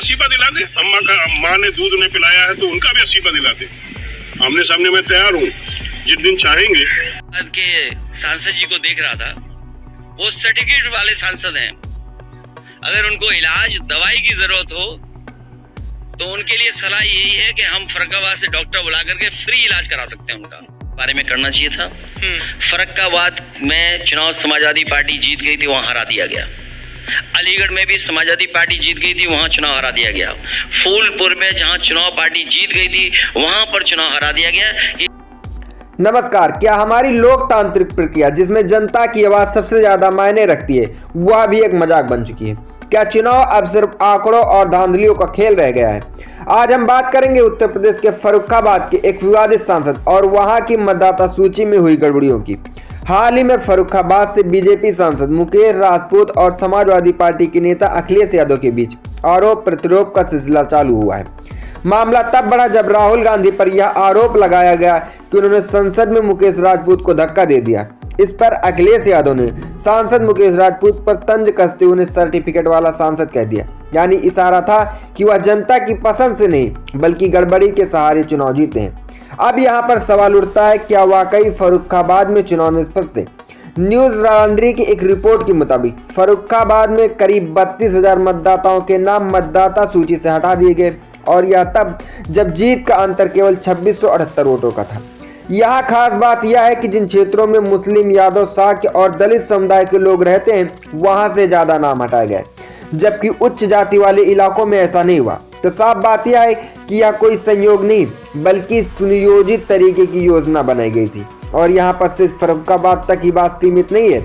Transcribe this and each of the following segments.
अस्तीफा दिला दे। माँ ने दूध नहीं पिलाया है तो उनका भी अस्तीफा दिला दे। आमने सामने मैं तैयार हूँ, जिस दिन चाहेंगे। के सांसद जी को देख रहा था, वो सर्टिफिकेट वाले सांसद हैं। अगर उनको इलाज दवाई की जरूरत हो तो उनके लिए सलाह यही है कि हम फर्रुखाबाद से डॉक्टर बुला करके फ्री इलाज करा सकते हैं। उनका बारे में करना चाहिए था। फर्रुखाबाद में चुनाव समाजवादी पार्टी जीत गई थी, वहां हरा दिया गया। अलीगढ़ में भी समाजवादी पार्टी जीत गई थी, वहां चुनाव हरा दिया गया। फूलपुर में जहां चुनाव पार्टी जीत गई थी, वहां पर चुनाव हरा दिया गया। नमस्कार। क्या हमारी लोकतांत्रिक प्रक्रिया जिसमें जनता की आवाज सबसे ज्यादा मायने रखती है, वह भी एक मजाक बन चुकी है? क्या चुनाव अब सिर्फ आंकड़ों और धांधलियों का खेल रह गया है? आज हम बात करेंगे उत्तर प्रदेश के फर्रुखाबाद के एक विवादित सांसद और वहां की मतदाता सूची में हुई गड़बड़ियों की। हाल ही में फर्रुखाबाद से बीजेपी सांसद मुकेश राजपूत और समाजवादी पार्टी के नेता अखिलेश यादव के बीच आरोप प्रत्यारोप का सिलसिला चालू हुआ है। मामला तब बढ़ा जब राहुल गांधी पर यह आरोप लगाया गया कि उन्होंने संसद में मुकेश राजपूत को धक्का दे दिया। इस पर अखिलेश यादव ने सांसद मुकेश राजपूत पर तंज कसते हुए सर्टिफिकेट वाला सांसद कह दिया। यानी इशारा था कि वह जनता की पसंद से नहीं बल्कि गड़बड़ी के सहारे चुनाव जीते हैं। अब यहाँ पर सवाल उठता है, क्या वाकई फर्रुखाबाद में चुनाव निष्पक्ष थे? न्यूज लॉन्ड्री की एक रिपोर्ट के मुताबिक फर्रुखाबाद में करीब 32,000 मतदाताओं के नाम मतदाता सूची से हटा दिए गए और यह तब जब जीत का अंतर केवल 2678 वोटों का था। यहाँ खास बात यह है कि जिन क्षेत्रों में मुस्लिम, यादव, शाक्य और दलित समुदाय के लोग रहते हैं, वहां से ज्यादा नाम हटाए गए, जबकि उच्च जाति वाले इलाकों में ऐसा नहीं हुआ। तो साफ बात यह है कि यह कोई संयोग नहीं बल्कि सुनियोजित तरीके की योजना बनाई गई थी। और यहाँ पर सिर्फ फर्रुखाबाद तक की बात सीमित नहीं है।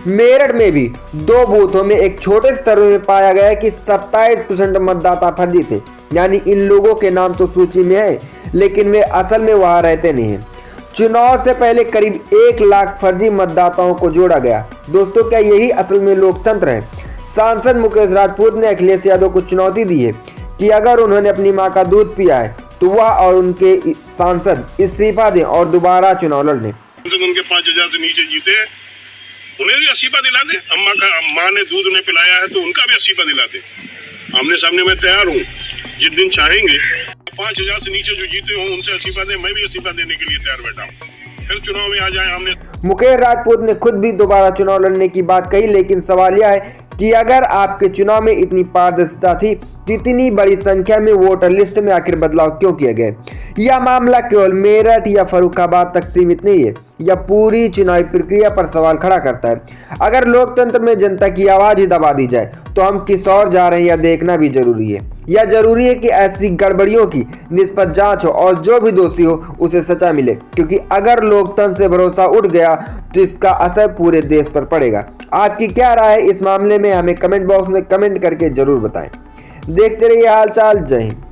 मेरठ में भी 2 बूथों में एक छोटे सर्वे में पाया गया कि 27% मतदाता फर्जी थे। यानी इन लोगों के नाम तो सूची में है लेकिन वे असल में वहां रहते नहीं हैं। चुनाव से पहले करीब 1 लाख फर्जी मतदाताओं को जोड़ा गया। दोस्तों, क्या यही असल में लोकतंत्र है? सांसद मुकेश राजपूत ने अखिलेश यादव को चुनौती दी है कि अगर उन्होंने अपनी मां का दूध पिया है तो वह और उनके सांसद इस्तीफा दें और दोबारा चुनाव लड़ लें। उनके 5,000 से नीचे जीते, उन्हें भी अस्तीफा दिला दे। माँ ने दूध नहीं पिलाया है तो उनका भी अस्तीफा दिला दे। आमने सामने मैं तैयार हूँ, जिस दिन चाहेंगे। 5,000 से नीचे जो जीते हों उनसे अस्तीफा दें, मैं भी अस्तीफा देने के लिए तैयार बैठा हूँ। फिर चुनाव में आ जाए। हमने मुकेश राजपूत ने खुद भी दोबारा चुनाव लड़ने की बात कही, लेकिन सवाल यह है कि अगर आपके चुनाव में इतनी पारदर्शिता थी तो इतनी बड़ी संख्या में वोटर लिस्ट में आखिर बदलाव क्यों किए गए? यह मामला केवल मेरठ या फर्रुखाबाद तक सीमित नहीं है, यह पूरी चुनावी प्रक्रिया पर सवाल खड़ा करता है। अगर लोकतंत्र में जनता की आवाज ही दबा दी जाए तो हम किस ओर जा रहे हैं यह देखना भी जरूरी है। यह जरूरी है कि ऐसी गड़बड़ियों की निष्पक्ष जांच हो और जो भी दोषी हो उसे सजा मिले, क्योंकि अगर लोकतंत्र से भरोसा उठ गया तो इसका असर पूरे देश पर पड़ेगा। आपकी क्या राय है इस मामले में? हमें कमेंट बॉक्स में कमेंट करके जरूर बताएं। देखते रहिए हालचाल। जय हिंद।